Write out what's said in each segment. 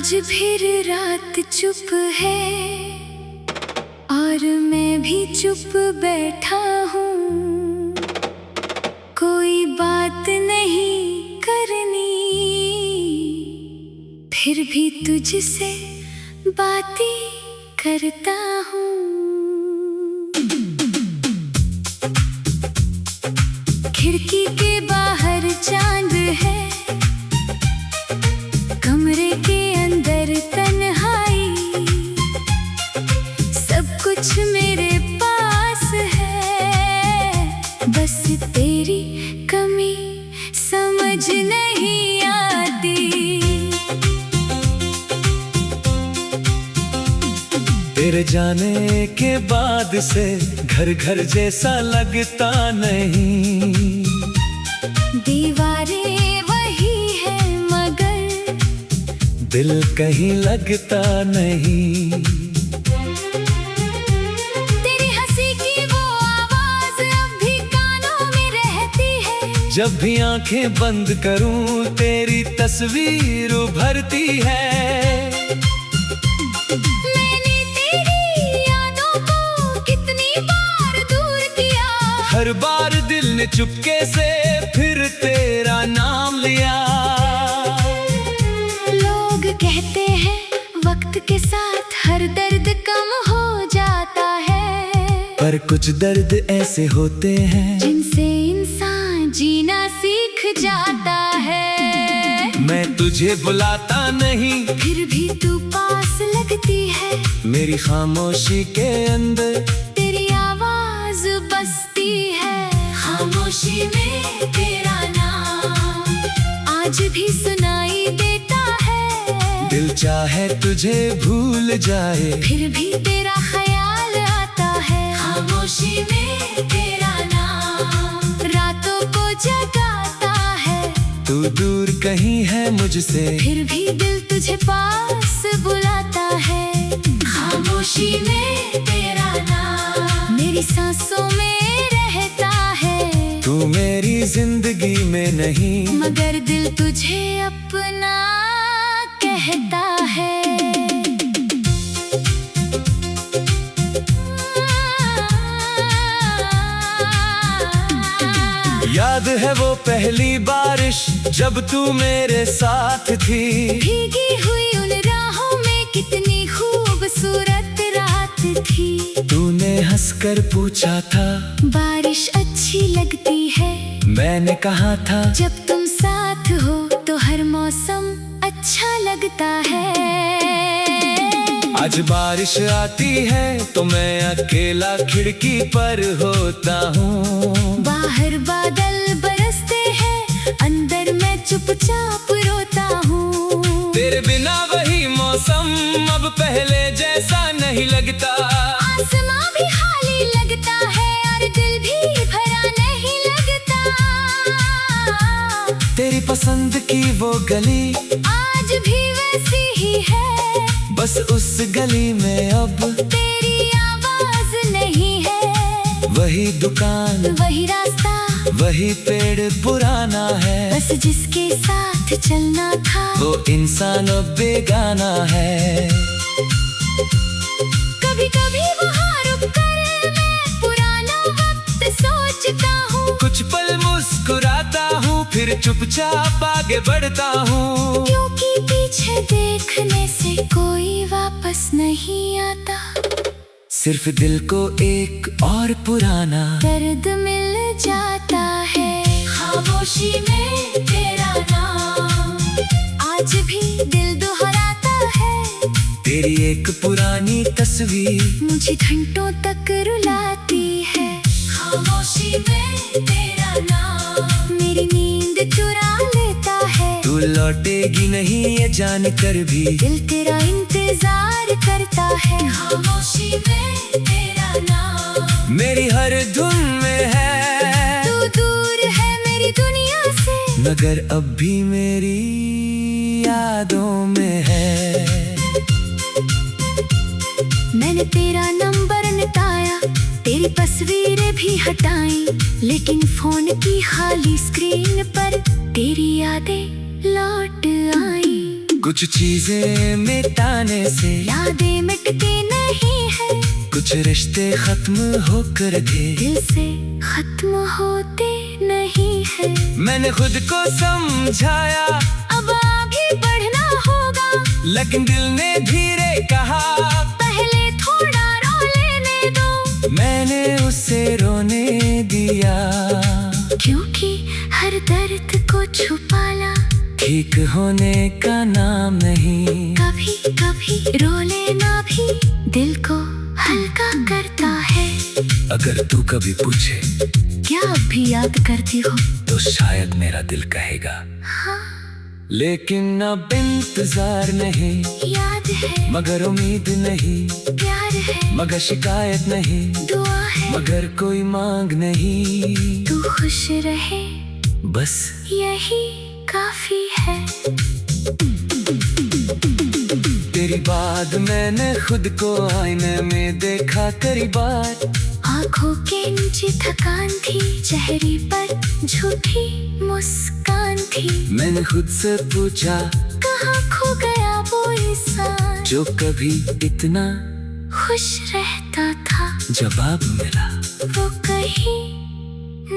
आज फिर रात चुप है और मैं भी चुप बैठा हूँ। कोई बात नहीं करनी, फिर भी तुझसे बातें करता हूँ। खिड़की के बाहर चांद है, कमरे के अंदर तन्हाई, सब कुछ मेरे पास है, बस तेरी कमी समझ नहीं आती। तेरे जाने के बाद से घर घर जैसा लगता नहीं। दीवारें वही है मगर दिल कहीं लगता नहीं। तेरी हंसी की वो आवाज अब भी कानों में रहती है। जब भी आंखें बंद करूं तेरी तस्वीर उभरती है। मैंने तेरी यादों को कितनी बार दूर किया, हर बार दिल ने चुपके से फिर तेरा नाम लिया। लोग कहते हैं वक्त के साथ हर दर्द कम हो जाता है, पर कुछ दर्द ऐसे होते हैं जिनसे इंसान जीना सीख जाता है। मैं तुझे बुलाता नहीं, फिर भी तू पास लगती है। मेरी खामोशी के अंदर तेरी आवाज बसती है। खामोशी में तेरा नाम आज भी सुनाई देता है। दिल चाहे तुझे भूल जाए, फिर भी तेरा ख्याल आता है। खामोशी में तेरा नाम रातों को जगाता है। तू दूर कहीं है मुझसे, फिर भी दिल तुझे पास बुलाता है। खामोशी में तेरा नाम मेरी सांसों में रहता है। तू मेरी जिंदगी में नहीं, मगर दिल तुझे अपना कहता है। याद है वो पहली बारिश जब तू मेरे साथ थी। भीगी हुई उन राहों में कितनी खूबसूरत रात थी। तूने हंसकर पूछा था बारिश अच्छी लगती है। मैंने कहा था जब तुम साथ हो तो हर मौसम अच्छा लगता है। आज बारिश आती है तो मैं अकेला खिड़की पर होता हूँ। बाहर बादल बरसते हैं, अंदर मैं चुपचाप रोता हूँ। तेरे बिना वही मौसम अब पहले जैसा नहीं लगता। आसमां भी खाली लगता है और दिल भी भरा नहीं लगता। तेरी पसंद की वो गली आज भी वैसी ही है, बस उस गली में अब तेरी आवाज नहीं है। वही दुकान वही रास्ता वही पेड़ पुराना है, बस जिसके साथ चलना था वो इंसान अब बेगाना है। कभी कभी वहाँ रुककर मैं पुराना वक्त सोचता हूँ। कुछ पल मुस्कुराता हूँ फिर चुपचाप आगे बढ़ता हूँ। क्योंकि पीछे देखने से कोई वापस नहीं आता। सिर्फ दिल को एक और पुराना दर्द मिल जाता है। खामोशी में तेरा नाम आज भी दिल दोहराता है। तेरी एक पुरानी तस्वीर मुझे घंटों तक रुलाती है। खामोशी में तेरा नाम मेरी नींद चुरा लेता है। तू लौटेगी नहीं ये जानकर भी दिल तेरा इंतजार करता है। खामोशी में तेरा नाम मेरी हर धुन में है। तू दूर है मेरी दुनिया से, मगर अब भी मेरी यादों में है। मैंने तेरा नंबर निकाया, तेरी तस्वीरें भी हटाई, लेकिन फोन की खाली स्क्रीन पर तेरी यादें लौट आई। कुछ चीजें मिटाने से यादें मिटती नहीं है, कुछ रिश्ते खत्म होकर भी दिल से खत्म होते नहीं है। मैंने खुद को समझाया अब आगे बढ़ना होगा, लेकिन दिल ने धीरे कहा पहले थोड़ा रो लेने दो। मैंने उसे रोने दिया, क्योंकि हर दर्द को छुपाना ठीक होने का नाम नहीं। कभी कभी रो लेना भी दिल को हल्का करता है। अगर तू कभी पूछे क्या अब भी याद करती हो, तो शायद मेरा दिल कहेगा हाँ लेकिन अब इंतजार नहीं, याद है मगर उम्मीद नहीं, प्यार है मगर शिकायत नहीं, दुआ है मगर कोई मांग नहीं। तू खुश रहे बस यही काफी है। तेरी बात मैंने खुद को आईने में देखा कई बार। आँखों के नीचे थकान थी, चेहरे पर झूठी मुस्कान थी। मैंने खुद से पूछा कहाँ खो गया वो इंसान जो कभी इतना खुश रहता था। जवाब मिला वो कहीं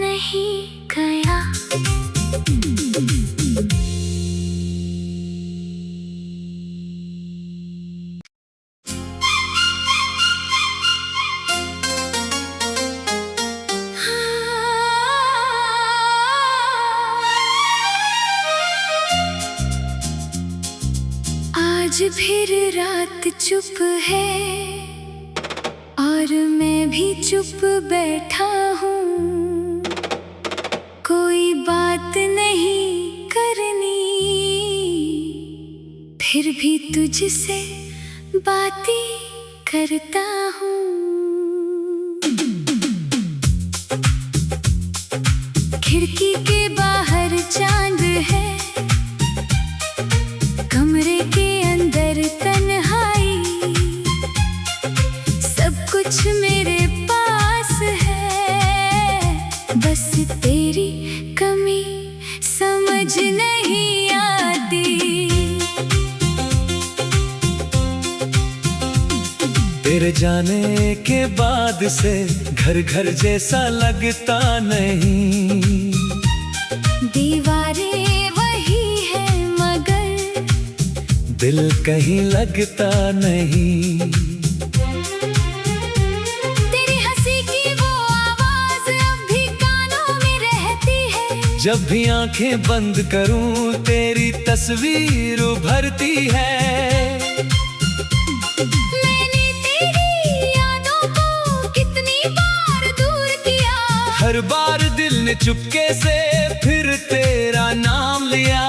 नहीं गया। आज फिर रात चुप है और मैं भी चुप बैठा हूँ। कोई बात नहीं करनी, फिर भी तुझसे बातें करता हूँ। खिड़की के बाहर चांद है, कमरे के अंदर तन्हाई, सब कुछ मेरे पास है, बस तेरी कमी समझ नहीं आती। तेरे जाने के बाद से घर घर जैसा लगता नहीं। दीवारें वही है मगर दिल कहीं लगता नहीं। तेरी हंसी की वो आवाज अब भी कानों में रहती है। जब भी आंखें बंद करूं तेरी तस्वीर उभरती है। मैंने तेरी यादों को कितनी बार दूर किया, हर बार दिल ने चुपके से फिर तेरा नाम लिया।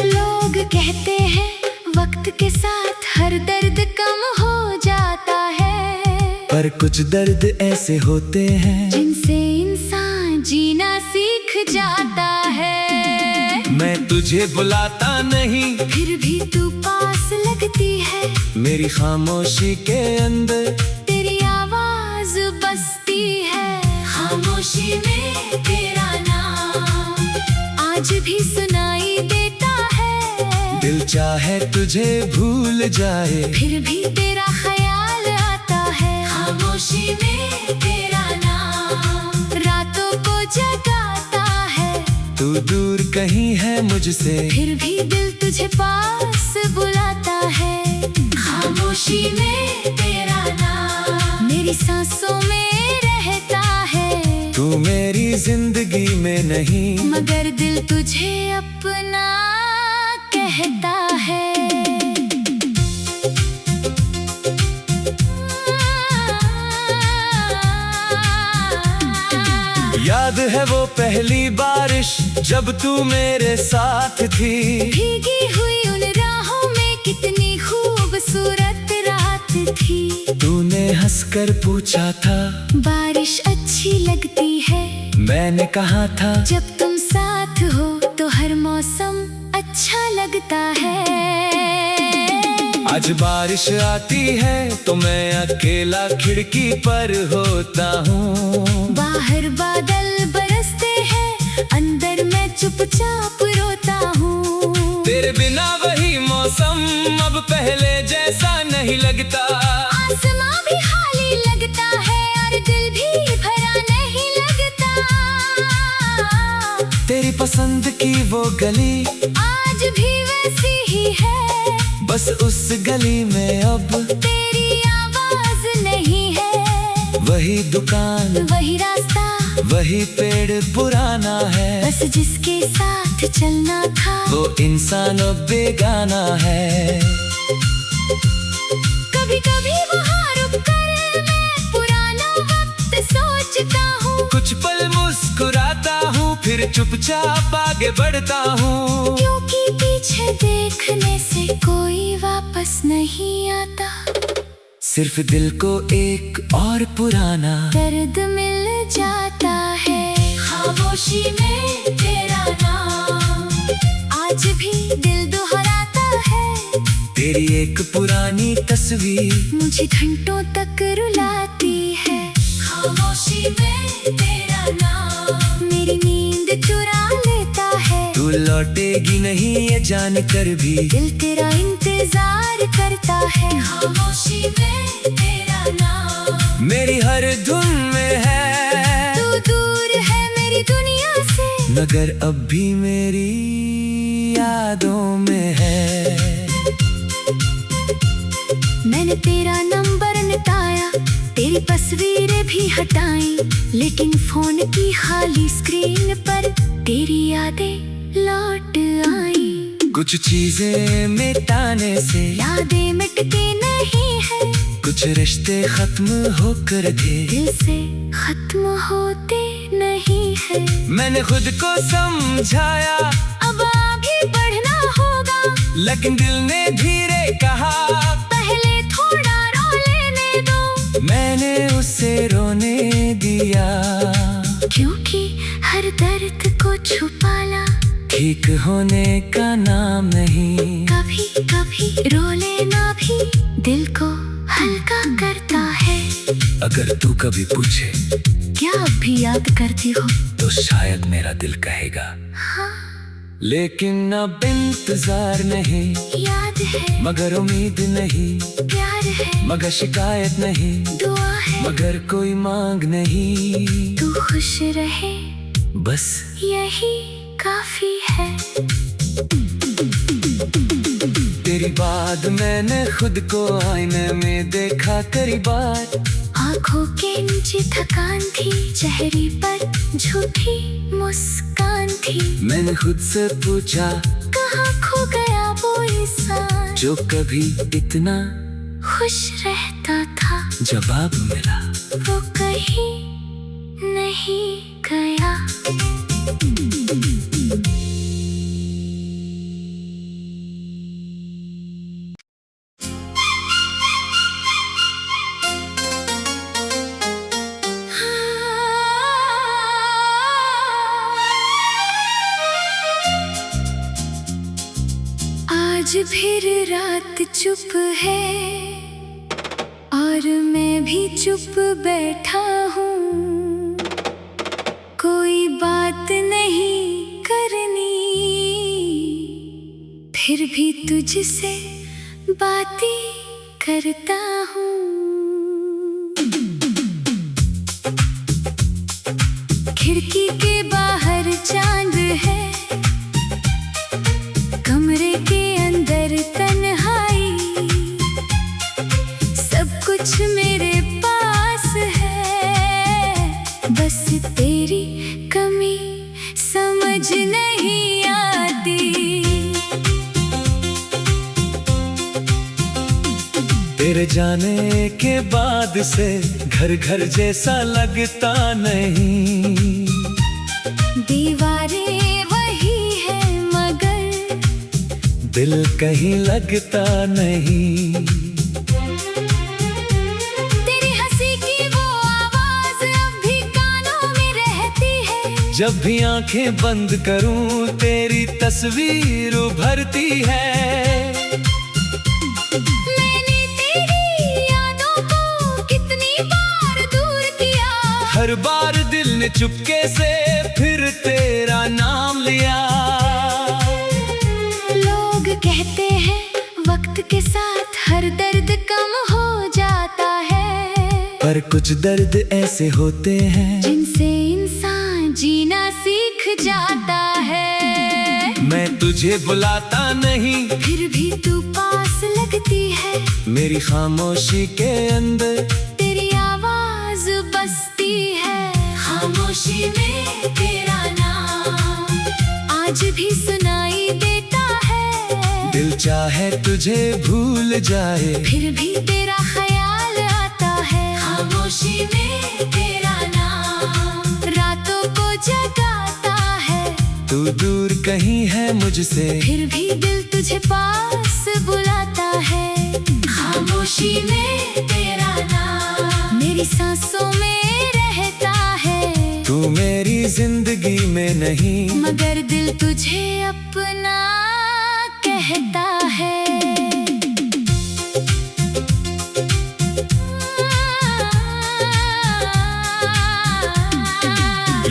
लोग कहते हैं वक्त के साथ हर दर्द कम हो जाता है, पर कुछ दर्द ऐसे होते हैं जिनसे इंसान जीना सीख जाता है। मैं तुझे बुलाता नहीं, फिर भी तू पास लगती है। मेरी खामोशी के अंदर तेरी आवाज बसती है, खामोशी में तेरा नाम आज भी सुनाई देता है। दिल चाहे तुझे भूल जाए, फिर भी तेरा ख्याल आता है, खामोशी में तेरा नाम रातों को जगाता है। तू दूर कहीं है मुझसे, फिर भी दिल तुझे पास बुलाता है, खामोशी में तेरा नाम मेरी सांसों में रहता है। तू मेरी जिंदगी में नहीं, मगर दिल तुझे अपना कहता है। याद है वो पहली बारिश जब तू मेरे साथ थी। भीगी हुई उन राहों में कितनी खूबसूरत रात थी। तूने हंसकर पूछा था बारिश अच्छी लगती है, मैंने कहा था जब तुम साथ हो तो हर मौसम अच्छा लगता है। आज बारिश आती है तो मैं अकेला खिड़की पर होता हूँ। बाहर बादल बरसते हैं, अंदर मैं चुपचाप रोता हूँ। तेरे बिना वही मौसम अब पहले जैसा नहीं लगता। आसमां भी खाली लगता है और दिल भी भरा नहीं लगता। तेरी पसंद की वो गली आज भी वैसी ही है, बस उस गली में अब तेरी आवाज नहीं है। वही दुकान, वही रास्ता, वही पेड़ पुराना है। बस जिसके साथ चलना था वो इंसान अब बेगाना है। कभी कभी वहाँ रुक कर मैं पुराना वक्त सोचता हूँ। कुछ पल मुस्कुराता हूँ, फिर चुपचाप आगे बढ़ता हूँ। क्योंकि पीछे देखने से कोई वापस नहीं आता। सिर्फ दिल को एक और पुराना दर्द मिल जाता है। खामोशी में तेरा नाम आज भी दिल दोहराता है। तेरी एक पुरानी तस्वीर मुझे घंटों तक रुलाती है। खामोशी में तेरा नाम मेरी नींद चुरा लेता है। तू लौटेगी नहीं ये जान कर भी दिल तेरा इंतजार करता है। खामोशी में तेरा नाम मेरी हर धुन में है। तू दूर है मेरी दुनिया से, मगर अब भी मेरी यादों में है। मैंने तेरा नंबर मिटाया, तेरी तस्वीरें भी हटाई, लेकिन फोन की खाली स्क्रीन पर तेरी यादें लौट आई। कुछ चीजें मिटाने से यादें मिटती नहीं है, कुछ रिश्ते खत्म होकर थे दिल से खत्म होते नहीं है। मैंने खुद को समझाया अब आगे बढ़ना होगा, लेकिन दिल ने धीरे कहा पहले थोड़ा रो लेने दो। मैंने उसे रोने दिया, क्योंकि हर दर्द को छुपाना ठीक होने का नाम नहीं। कभी कभी रो लेना भी दिल को हल्का करता है। अगर तू कभी पूछे क्या अब भी याद करती हो, तो शायद मेरा दिल कहेगा हाँ लेकिन अब इंतजार नहीं। याद है, मगर उम्मीद नहीं, प्यार है, मगर शिकायत नहीं, दुआ है, मगर कोई मांग नहीं। तू खुश रहे बस यही काफी है। तेरी बात मैंने खुद को आईने में देखा कई बार। आँखों के नीचे थकान थी, चेहरे पर झूठी मुस्कान थी। मैंने खुद से पूछा कहाँ खो गया वो इंसान जो कभी इतना खुश रहता था। जवाब मिला वो कहीं नहीं गया। आज फिर रात चुप है और मैं भी चुप बैठा हूँ। कोई बात नहीं करनी, फिर भी तुझसे बातें करता हूँ। खिड़की के बाहर चांद है, कमरे के अंदर तन्हाई, सब कुछ मेरे पास है, बस तेरी कमी समझ नहीं आती। तेरे जाने के बाद से घर घर जैसा लगता नहीं। दीवारें वही है मगर दिल कहीं लगता नहीं। तेरी हंसी की वो आवाज अब भी कानों में रहती है। जब भी आंखें बंद करूं तेरी तस्वीर उभरती है। मैंने तेरी यादों को कितनी बार दूर किया, हर बार दिल ने चुपके से फिर तेरा नाम लिया। लो वक्त के साथ हर दर्द कम हो जाता है, पर कुछ दर्द ऐसे होते हैं जिनसे इंसान जीना सीख जाता है। मैं तुझे बुलाता नहीं, फिर भी तू पास लगती है, मेरी खामोशी के अंदर तेरी आवाज बसती है। खामोशी में तेरा नाम आज भी सुनाई देता है, दिल चाहे तुझे भूल जाए, फिर भी तेरा ख्याल आता है। खामोशी में तेरा नाम रातों को जगाता है, तू दूर कहीं है मुझसे, फिर भी दिल तुझे पास बुलाता है। खामोशी में तेरा नाम मेरी सांसों में रहता है, तू मेरी जिंदगी में नहीं, मगर दिल तुझे अपना कहता है।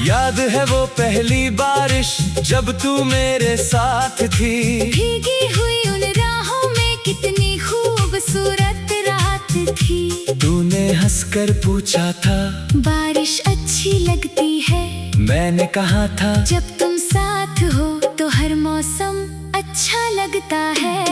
याद है वो पहली बारिश जब तू मेरे साथ थी, भीगी हुई उन राहों में कितनी खूबसूरत रात थी। तूने हंसकर पूछा था बारिश अच्छी लगती है, मैंने कहा था जब तुम साथ हो तो हर मौसम अच्छा लगता है।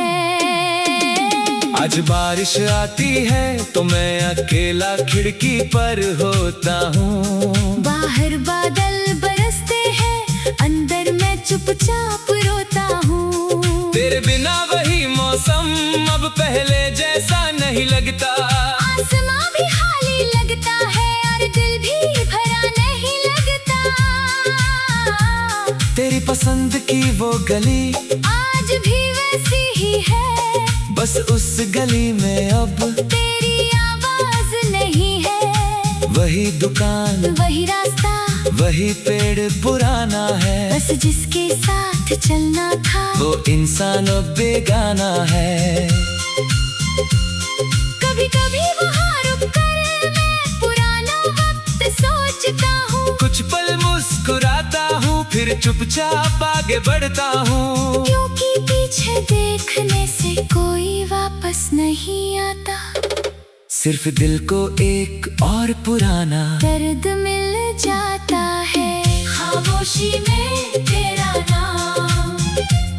आज बारिश आती है तो मैं अकेला खिड़की पर होता हूँ, बाहर बादल बरसते हैं, अंदर मैं चुपचाप रोता हूँ। तेरे बिना वही मौसम अब पहले जैसा नहीं लगता, आसमां भी खाली लगता है और दिल भी भरा नहीं लगता। तेरी पसंद की वो गली आज भी वैसी ही है, बस उस गली में अब तेरी आवाज नहीं है। वही दुकान वही रास्ता वही पेड़ पुराना है, बस जिसके साथ चलना था वो इंसान अब बेगाना है। कभी कभी वहाँ रुक कर मैं पुराना वक्त सोचता हूँ, कुछ पल मुस्कुराता हूँ, फिर चुपचाप आगे बढ़ता हूँ, क्योंकि पीछे देखने से कोई वापस नहीं आता। सिर्फ दिल को एक और पुराना दर्द मिल जाता है। खामोशी में तेरा नाम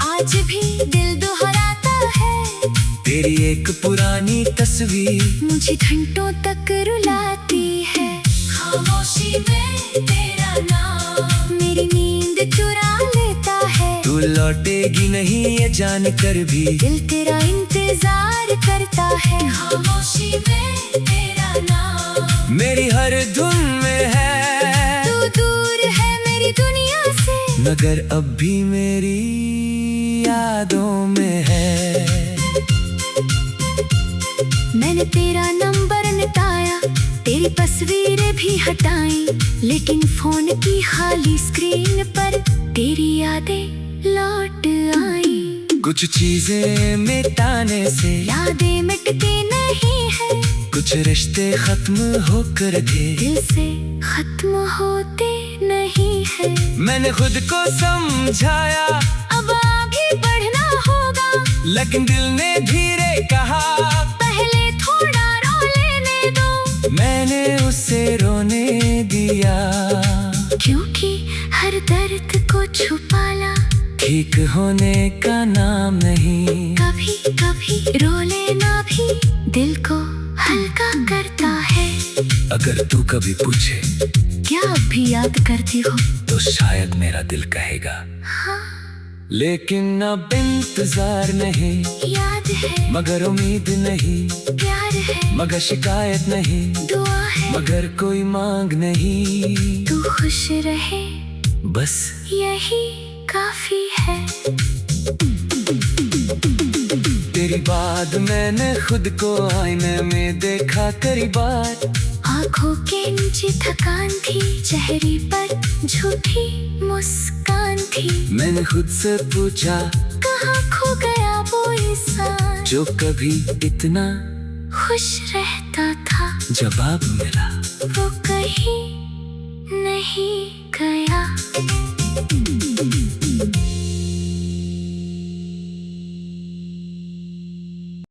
आज भी दिल दोहराता है, तेरी एक पुरानी तस्वीर मुझे घंटों तक रुलाती है। खामोशी में तेरा नाम मेरी नींद चुरा लेता है, तू लौटेगी नहीं ये जान कर भी दिल तेरा इंतजार करता है। खामोशी में तेरा नाम मेरी हर धुन में है, तू दूर है मेरी दुनिया से, मगर अब भी मेरी यादों में है। मैंने तेरा नंबर मिटाया, तेरी तस्वीरें भी हटाई, लेकिन फोन की खाली स्क्रीन पर तेरी यादें लौट आई। कुछ चीजें मिटाने से यादें मिटती नहीं है, कुछ रिश्ते खत्म होकर थे, दिल से खत्म होते नहीं है। मैंने खुद को समझाया अब आगे बढ़ना होगा, लेकिन दिल ने धीरे कहा पहले थोड़ा रो लेने दो। मैंने उसे रोने दिया, क्योंकि हर दर्द को छुपाना ठीक होने का नाम नहीं, कभी कभी रो लेना भी दिल को हल्का करता है। अगर तू कभी पूछे क्या अब भी याद करती हो? तो शायद मेरा दिल कहेगा हाँ लेकिन अब इंतजार नहीं, याद है, मगर उम्मीद नहीं, प्यार है, मगर शिकायत नहीं, दुआ है, मगर कोई मांग नहीं, तू खुश रहे बस यही काफी है। तेरी बात मैंने खुद को आईने में देखा कई बार, आँखों के नीचे थकान थी, चेहरे पर झूठी मुस्कान थी। मैंने खुद से पूछा कहाँ खो गया वो इंसान जो कभी इतना खुश रहता था। जवाब मिला वो कहीं नहीं गया।